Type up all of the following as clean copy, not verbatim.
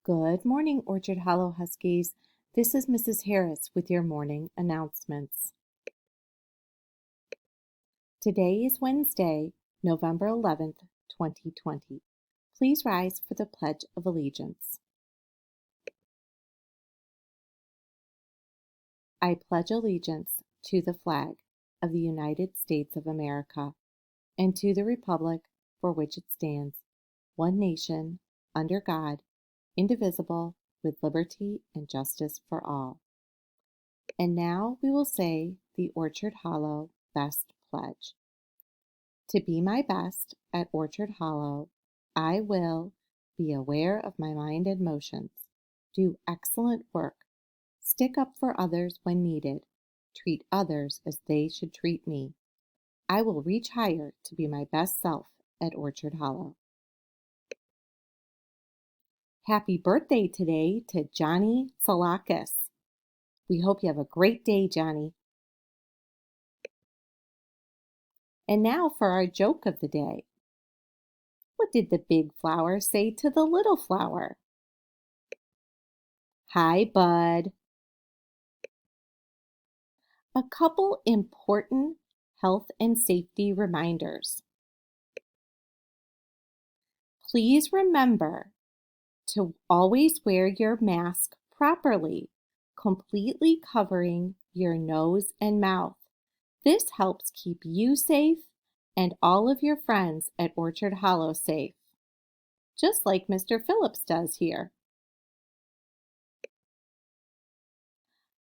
Good morning, Orchard Hollow Huskies. This is Mrs. Harris with your morning announcements. Today is Wednesday, November 11th, 2020. Please rise for the Pledge of Allegiance. I pledge allegiance to the flag of the United States of America and to the republic for which it stands, one nation, under God, indivisible, with liberty and justice for all. And now we will say the Orchard Hollow Best Pledge. To be my best at Orchard Hollow, I will be aware of my mind and motions, do excellent work, stick up for others when needed, treat others as they should treat me. I will reach higher to be my best self at Orchard Hollow. Happy birthday today to Johnny Salakis. We hope you have a great day, Johnny. And now for our joke of the day. What did the big flower say to the little flower? Hi, bud. A couple important health and safety reminders. Please remember to always wear your mask properly, completely covering your nose and mouth. This helps keep you safe and all of your friends at Orchard Hollow safe, just like Mr. Phillips does here.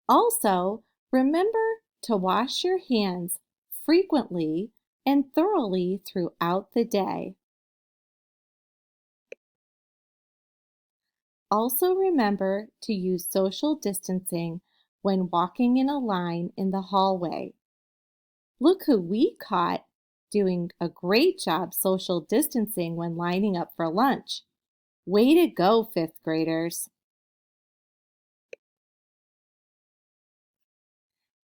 Also, remember to wash your hands frequently and thoroughly throughout the day. Also remember to use social distancing when walking in a line in the hallway. Look who we caught doing a great job social distancing when lining up for lunch. Way to go, fifth graders.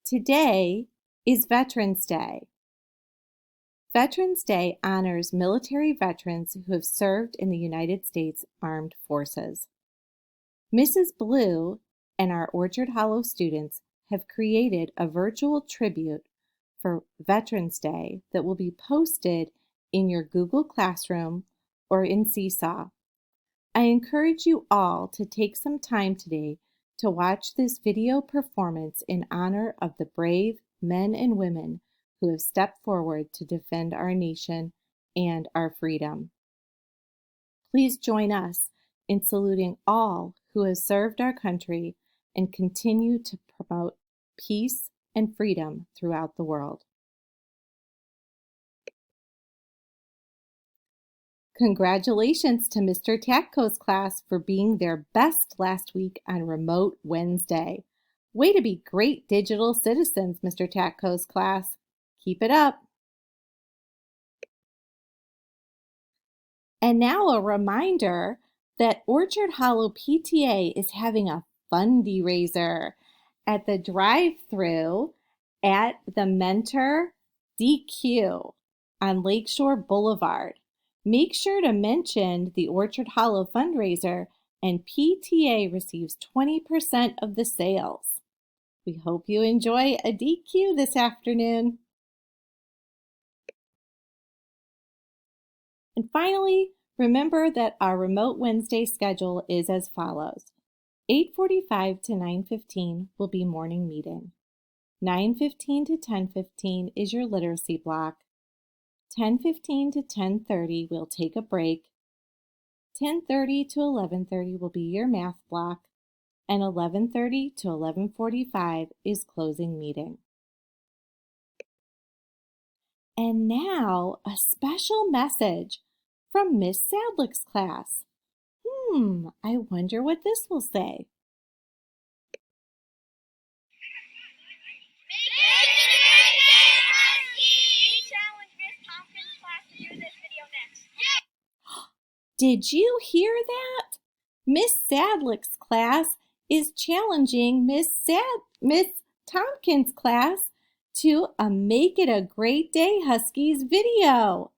Today is Veterans Day. Veterans Day honors military veterans who have served in the United States Armed Forces. Mrs. Blue and our Orchard Hollow students have created a virtual tribute for Veterans Day that will be posted in your Google Classroom or in Seesaw. I encourage you all to take some time today to watch this video performance in honor of the brave men and women who have stepped forward to defend our nation and our freedom. Please join us in saluting all who have served our country and continue to promote peace and freedom throughout the world. Congratulations to Mr. Tatko's class for being their best last week on Remote Wednesday. Way to be great digital citizens, Mr. Tatko's class. Keep it up. And now a reminder that Orchard Hollow PTA is having a fundraiser at the drive-thru at the Mentor DQ on Lakeshore Boulevard. Make sure to mention the Orchard Hollow fundraiser and PTA receives 20% of the sales. We hope you enjoy a DQ this afternoon. And finally, remember that our Remote Wednesday schedule is as follows. 8:45 to 9:15 will be morning meeting. 9:15 to 10:15 is your literacy block. 10:15 to 10:30 we'll take a break. 10:30 to 11:30 will be your math block. And 11:30 to 11:45 is closing meeting. And now a special message from Miss Sadlick's class. I wonder what this will say. Make it a great day, Husky! We challenge Miss Tompkins' class to do this video next. Did you hear that? Miss Sadlick's class is challenging Miss Tompkins' class to a Make It a Great Day Huskies video.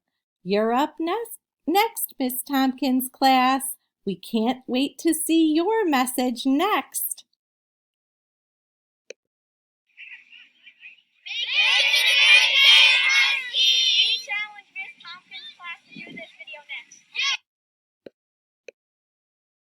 You're up next, Miss Tompkins' class. We can't wait to see your message next.